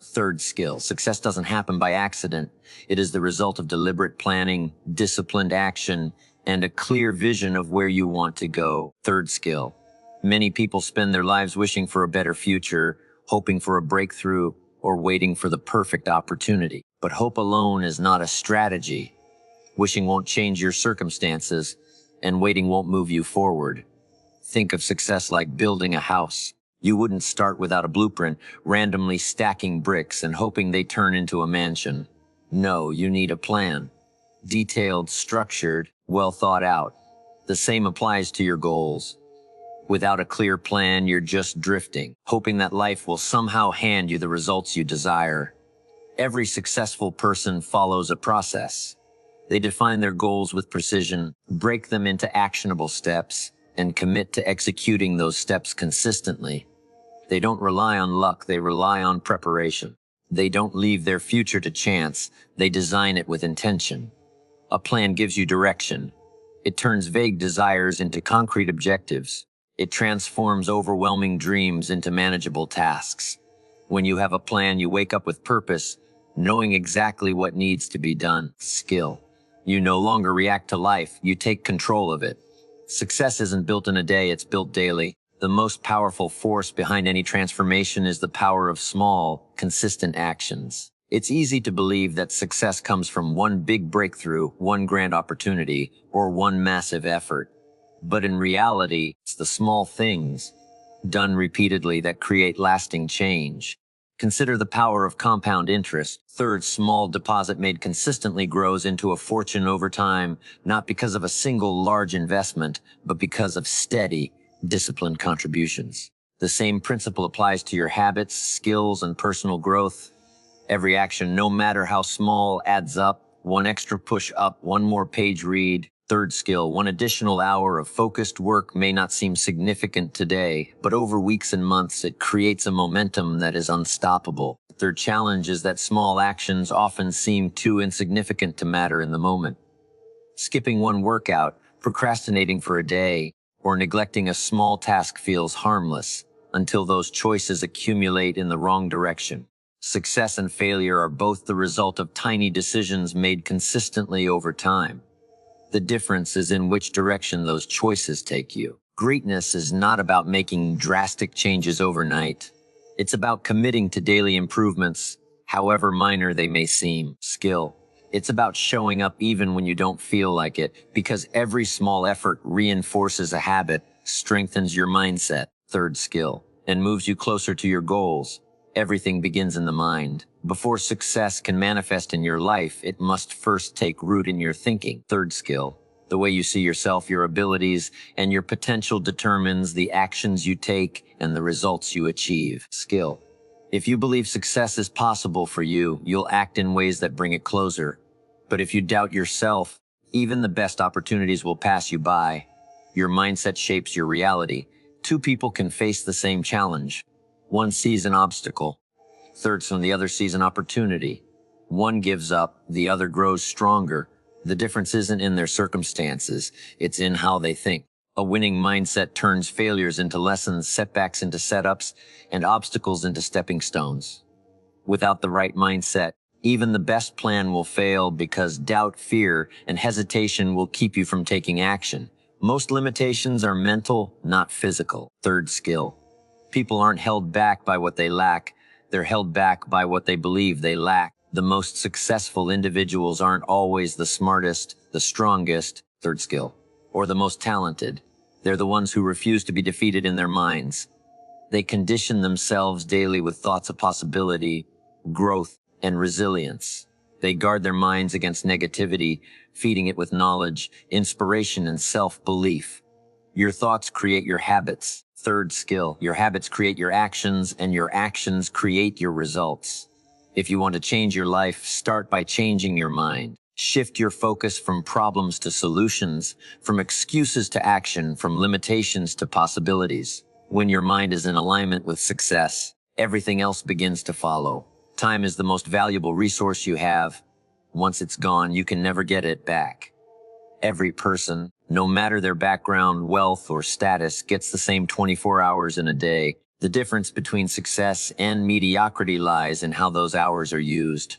Third skill, success doesn't happen by accident. It is the result of deliberate planning, disciplined action, and a clear vision of where you want to go. Third skill, many people spend their lives wishing for a better future, hoping for a breakthrough, or waiting for the perfect opportunity. But hope alone is not a strategy. Wishing won't change your circumstances, and waiting won't move you forward. Think of success like building a house. You wouldn't start without a blueprint, randomly stacking bricks and hoping they turn into a mansion. No, you need a plan. Detailed, structured, well thought out. The same applies to your goals. Without a clear plan, you're just drifting, hoping that life will somehow hand you the results you desire. Every successful person follows a process. They define their goals with precision, break them into actionable steps, and commit to executing those steps consistently. They don't rely on luck, they rely on preparation. They don't leave their future to chance, they design it with intention. A plan gives you direction. It turns vague desires into concrete objectives. It transforms overwhelming dreams into manageable tasks. When you have a plan, you wake up with purpose, knowing exactly what needs to be done. Skill. You no longer react to life, you take control of it. Success isn't built in a day, it's built daily. The most powerful force behind any transformation is the power of small, consistent actions. It's easy to believe that success comes from one big breakthrough, one grand opportunity, or one massive effort. But in reality, it's the small things, done repeatedly, that create lasting change. Consider the power of compound interest. Third, small deposit made consistently grows into a fortune over time, not because of a single large investment, but because of steady, disciplined contributions. The same principle applies to your habits, skills, and personal growth. Every action, no matter how small, adds up. One extra push up, one more page read. Third skill, one additional hour of focused work may not seem significant today, but over weeks and months it creates a momentum that is unstoppable. Third challenge is that small actions often seem too insignificant to matter in the moment. Skipping one workout, procrastinating for a day, or neglecting a small task feels harmless until those choices accumulate in the wrong direction. Success and failure are both the result of tiny decisions made consistently over time. The difference is in which direction those choices take you. Greatness is not about making drastic changes overnight. It's about committing to daily improvements, however minor they may seem. Skill. It's about showing up even when you don't feel like it, because every small effort reinforces a habit, strengthens your mindset. Third skill, and moves you closer to your goals. Everything begins in the mind. Before success can manifest in your life, it must first take root in your thinking. Third skill, the way you see yourself, your abilities, and your potential determines the actions you take and the results you achieve. Skill. If you believe success is possible for you, you'll act in ways that bring it closer. But if you doubt yourself, even the best opportunities will pass you by. Your mindset shapes your reality. Two people can face the same challenge. One sees an obstacle. Third, the other sees an opportunity. One gives up, the other grows stronger. The difference isn't in their circumstances, it's in how they think. A winning mindset turns failures into lessons, setbacks into setups, and obstacles into stepping stones. Without the right mindset, even the best plan will fail because doubt, fear, and hesitation will keep you from taking action. Most limitations are mental, not physical. Third skill. People aren't held back by what they lack. They're held back by what they believe they lack. The most successful individuals aren't always the smartest, the strongest, third skill, or the most talented. They're the ones who refuse to be defeated in their minds. They condition themselves daily with thoughts of possibility, growth, and resilience. They guard their minds against negativity, feeding it with knowledge, inspiration, and self-belief. Your thoughts create your habits. Third skill, your habits create your actions, and your actions create your results. If you want to change your life, start by changing your mind. Shift your focus from problems to solutions, from excuses to action, from limitations to possibilities. When your mind is in alignment with success, everything else begins to follow. Time is the most valuable resource you have. Once it's gone, you can never get it back. Every person, no matter their background, wealth, or status, gets the same 24 hours in a day. The difference between success and mediocrity lies in how those hours are used.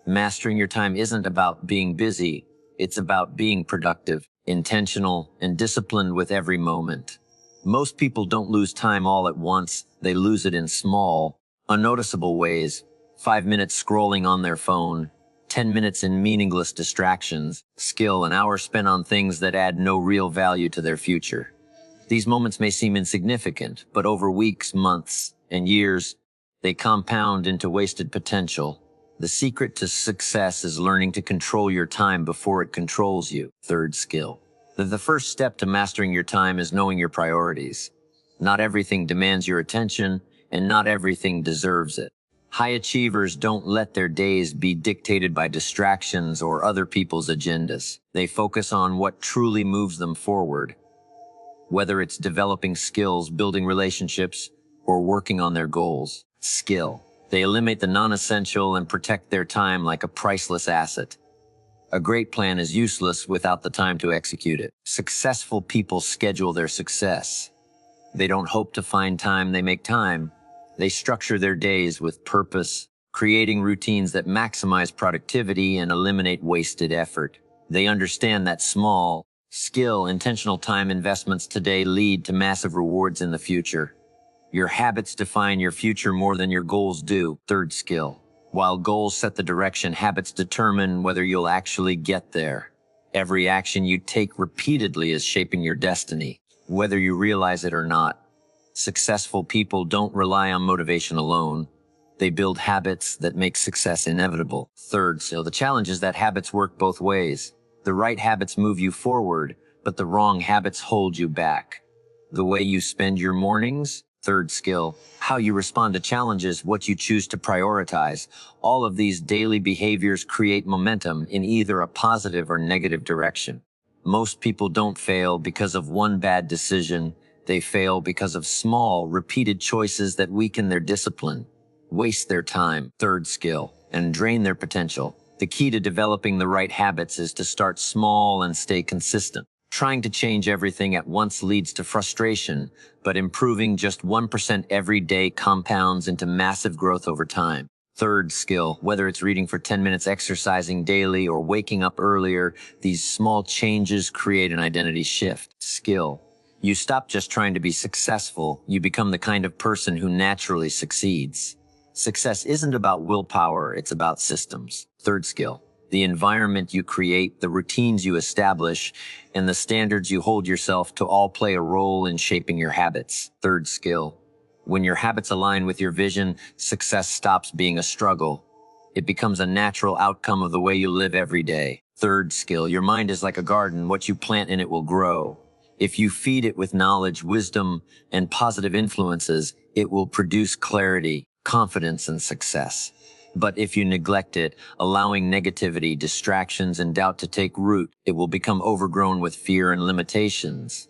Mastering your time isn't about being busy. It's about being productive, intentional, and disciplined with every moment. Most people don't lose time all at once. They lose it in small, unnoticeable ways. 5 minutes scrolling on their phone, 10 minutes in meaningless distractions, skill, an hour spent on things that add no real value to their future. These moments may seem insignificant, but over weeks, months, and years, they compound into wasted potential. The secret to success is learning to control your time before it controls you. Third skill. The first step to mastering your time is knowing your priorities. Not everything demands your attention, and not everything deserves it. High achievers don't let their days be dictated by distractions or other people's agendas. They focus on what truly moves them forward. Whether it's developing skills, building relationships, or working on their goals. Skill. They eliminate the non-essential and protect their time like a priceless asset. A great plan is useless without the time to execute it. Successful people schedule their success. They don't hope to find time, they make time. They structure their days with purpose, creating routines that maximize productivity and eliminate wasted effort. They understand that small, intentional time investments today lead to massive rewards in the future. Your habits define your future more than your goals do. Third skill. While goals set the direction, habits determine whether you'll actually get there. Every action you take repeatedly is shaping your destiny, whether you realize it or not. Successful people don't rely on motivation alone. They build habits that make success inevitable. Third skill. The challenge is that habits work both ways. The right habits move you forward, but the wrong habits hold you back. The way you spend your mornings. Third skill, how you respond to challenges, what you choose to prioritize. All of these daily behaviors create momentum in either a positive or negative direction. Most people don't fail because of one bad decision. They fail because of small, repeated choices that weaken their discipline, waste their time. Third skill, and drain their potential. The key to developing the right habits is to start small and stay consistent. Trying to change everything at once leads to frustration, but improving just 1% every day compounds into massive growth over time. Third skill, whether it's reading for 10 minutes, exercising daily, or waking up earlier, these small changes create an identity shift. Skill. You stop just trying to be successful, you become the kind of person who naturally succeeds. Success isn't about willpower, it's about systems. Third skill. The environment you create, the routines you establish, and the standards you hold yourself to all play a role in shaping your habits. Third skill. When your habits align with your vision, success stops being a struggle. It becomes a natural outcome of the way you live every day. Third skill. Your mind is like a garden. What you plant in it will grow. If you feed it with knowledge, wisdom, and positive influences, it will produce clarity, confidence, and success. But if you neglect it, allowing negativity, distractions, and doubt to take root, it will become overgrown with fear and limitations.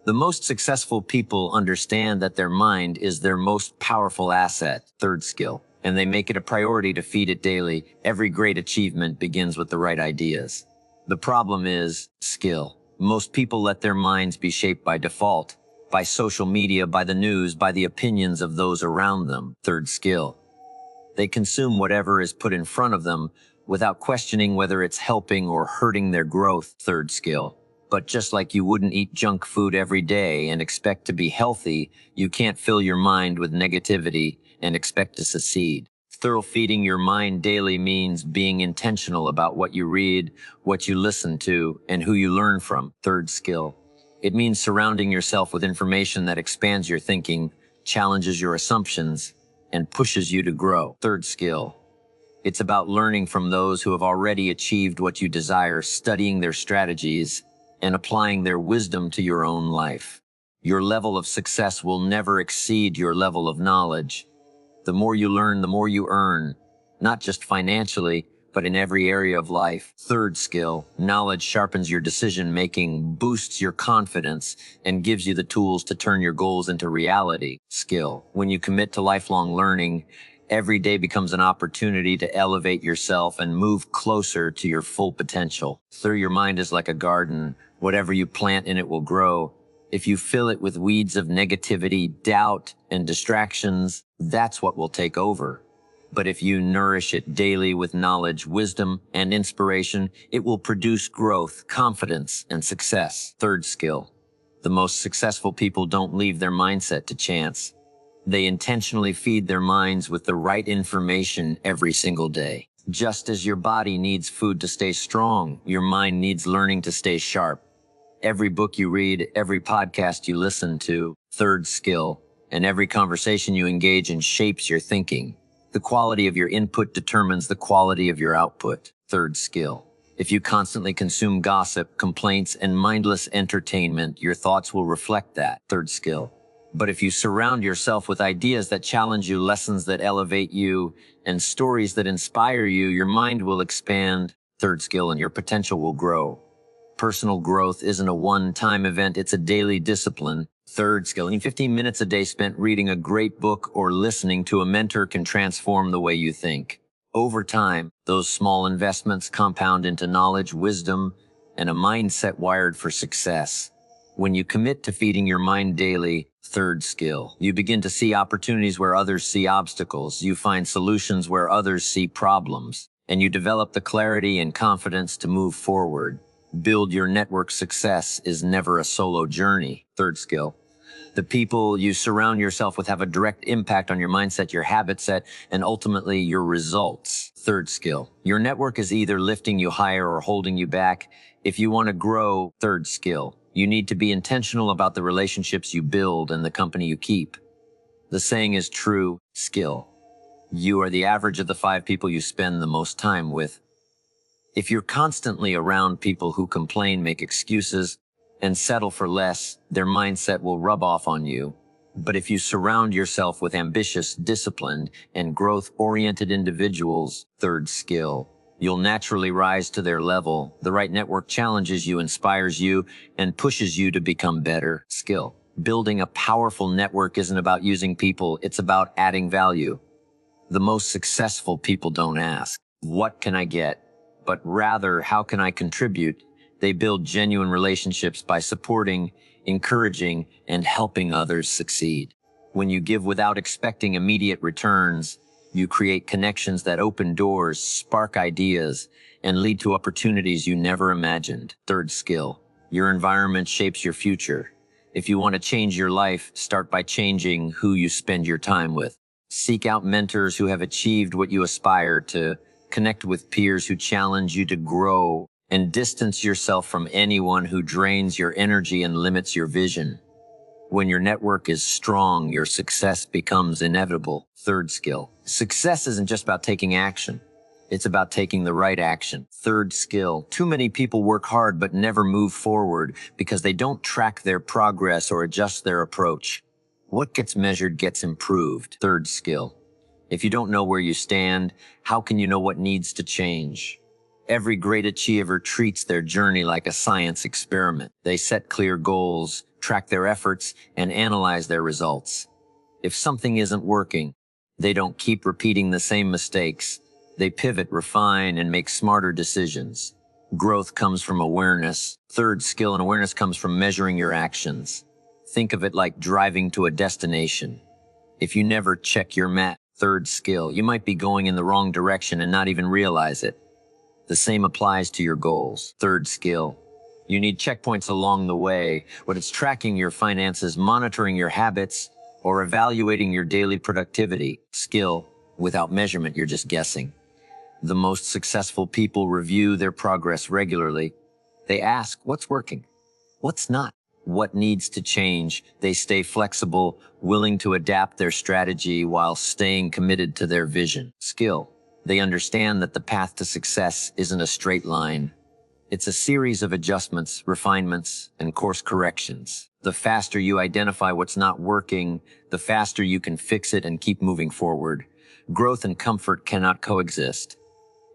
The most successful people understand that their mind is their most powerful asset. Third skill. And they make it a priority to feed it daily. Every great achievement begins with the right ideas. The problem is skill. Most people let their minds be shaped by default, by social media, by the news, by the opinions of those around them. Third skill. They consume whatever is put in front of them without questioning whether it's helping or hurting their growth. Third skill. But just like you wouldn't eat junk food every day and expect to be healthy, you can't fill your mind with negativity and expect to succeed. Thorough feeding your mind daily means being intentional about what you read, what you listen to, and who you learn from. Third skill. It means surrounding yourself with information that expands your thinking, challenges your assumptions, and pushes you to grow. Third skill. It's about learning from those who have already achieved what you desire, studying their strategies, and applying their wisdom to your own life. Your level of success will never exceed your level of knowledge. The more you learn, the more you earn, not just financially, but in every area of life. Third skill, knowledge sharpens your decision-making, boosts your confidence, and gives you the tools to turn your goals into reality. Skill, when you commit to lifelong learning, every day becomes an opportunity to elevate yourself and move closer to your full potential. Third, your mind is like a garden. Whatever you plant in it will grow. If you fill it with weeds of negativity, doubt, and distractions, that's what will take over. But if you nourish it daily with knowledge, wisdom, and inspiration, it will produce growth, confidence, and success. Third skill. The most successful people don't leave their mindset to chance. They intentionally feed their minds with the right information every single day. Just as your body needs food to stay strong, your mind needs learning to stay sharp. Every book you read, every podcast you listen to, third skill, and every conversation you engage in shapes your thinking. The quality of your input determines the quality of your output. Third skill. If you constantly consume gossip, complaints, and mindless entertainment, your thoughts will reflect that. Third skill. But if you surround yourself with ideas that challenge you, lessons that elevate you, and stories that inspire you, your mind will expand. Third skill, and your potential will grow. Personal growth isn't a one-time event, it's a daily discipline. Third skill, 15 minutes a day spent reading a great book or listening to a mentor can transform the way you think. Over time, those small investments compound into knowledge, wisdom, and a mindset wired for success. When you commit to feeding your mind daily, third skill, you begin to see opportunities where others see obstacles. You find solutions where others see problems, and you develop the clarity and confidence to move forward. Build your network. Success is never a solo journey. Third skill. The people you surround yourself with have a direct impact on your mindset, your habit set, and ultimately your results. Third skill. Your network is either lifting you higher or holding you back. If you want to grow, third skill, you need to be intentional about the relationships you build and the company you keep. The saying is true, skill. You are the average of the 5 people you spend the most time with. If you're constantly around people who complain, make excuses, and settle for less, their mindset will rub off on you. But if you surround yourself with ambitious, disciplined, and growth-oriented individuals, third skill, you'll naturally rise to their level. The right network challenges you, inspires you, and pushes you to become better. Skill. Building a powerful network isn't about using people, it's about adding value. The most successful people don't ask, "What can I get?" but rather, "How can I contribute?" They build genuine relationships by supporting, encouraging, and helping others succeed. When you give without expecting immediate returns, you create connections that open doors, spark ideas, and lead to opportunities you never imagined. Third skill. Your environment shapes your future. If you want to change your life, start by changing who you spend your time with. Seek out mentors who have achieved what you aspire to. Connect with peers who challenge you to grow, and distance yourself from anyone who drains your energy and limits your vision. When your network is strong, your success becomes inevitable. Third skill. Success isn't just about taking action. It's about taking the right action. Third skill. Too many people work hard but never move forward because they don't track their progress or adjust their approach. What gets measured gets improved. Third skill. If you don't know where you stand, how can you know what needs to change? Every great achiever treats their journey like a science experiment. They set clear goals, track their efforts, and analyze their results. If something isn't working, they don't keep repeating the same mistakes. They pivot, refine, and make smarter decisions. Growth comes from awareness. Third skill, and awareness comes from measuring your actions. Think of it like driving to a destination. If you never check your map, third skill, you might be going in the wrong direction and not even realize it. The same applies to your goals. Third skill. You need checkpoints along the way, whether it's tracking your finances, monitoring your habits, or evaluating your daily productivity. Skill. Without measurement, you're just guessing. The most successful people review their progress regularly. They ask, what's working? What's not? What needs to change? They stay flexible, willing to adapt their strategy while staying committed to their vision. Skill. They understand that the path to success isn't a straight line. It's a series of adjustments, refinements, and course corrections. The faster you identify what's not working, the faster you can fix it and keep moving forward. Growth and comfort cannot coexist.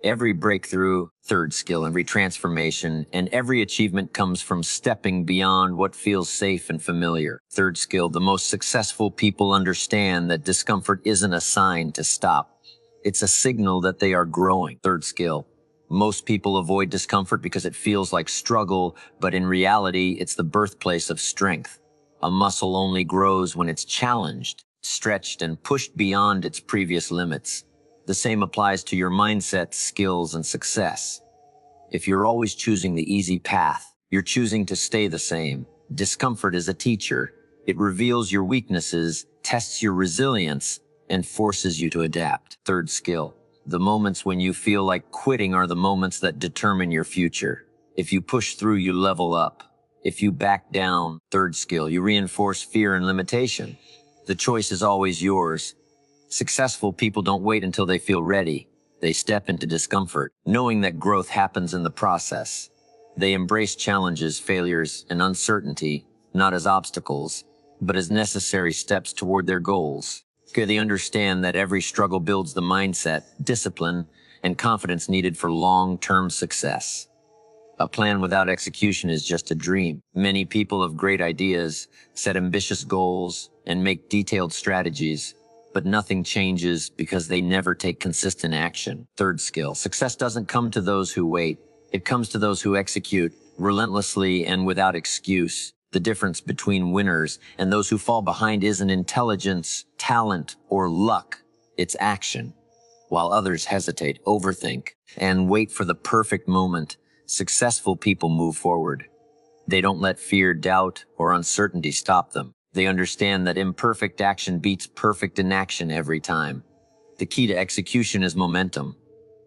Every breakthrough, third skill, and retransformation, and every achievement comes from stepping beyond what feels safe and familiar. Third skill, the most successful people understand that discomfort isn't a sign to stop. It's a signal that they are growing. Third skill. Most people avoid discomfort because it feels like struggle, but in reality, it's the birthplace of strength. A muscle only grows when it's challenged, stretched, and pushed beyond its previous limits. The same applies to your mindset, skills, and success. If you're always choosing the easy path, you're choosing to stay the same. Discomfort is a teacher. It reveals your weaknesses, tests your resilience, and forces you to adapt. Third skill. The moments when you feel like quitting are the moments that determine your future. If you push through, you level up. If you back down, third skill, you reinforce fear and limitation. The choice is always yours. Successful people don't wait until they feel ready. They step into discomfort, knowing that growth happens in the process. They embrace challenges, failures, and uncertainty, not as obstacles, but as necessary steps toward their goals. They understand that every struggle builds the mindset, discipline, and confidence needed for long-term success. A plan without execution is just a dream. Many people have great ideas, set ambitious goals, and make detailed strategies, but nothing changes because they never take consistent action. Third skill. Success doesn't come to those who wait. It comes to those who execute relentlessly and without excuse. The difference between winners and those who fall behind isn't intelligence, talent, or luck. It's action. While others hesitate, overthink, and wait for the perfect moment, successful people move forward. They don't let fear, doubt, or uncertainty stop them. They understand that imperfect action beats perfect inaction every time. The key to execution is momentum.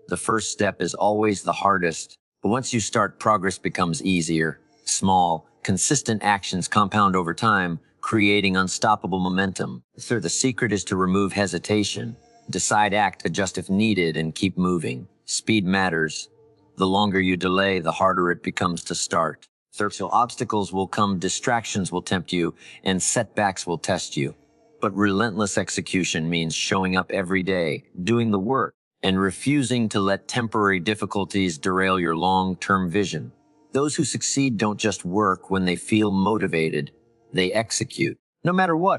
The first step is always the hardest, but once you start, progress becomes easier. Small, consistent actions compound over time, creating unstoppable momentum. So the secret is to remove hesitation. Decide, act, adjust if needed, and keep moving. Speed matters. The longer you delay, the harder it becomes to start. So obstacles will come, distractions will tempt you, and setbacks will test you. But relentless execution means showing up every day, doing the work, and refusing to let temporary difficulties derail your long-term vision. Those who succeed don't just work when they feel motivated. They execute. No matter what,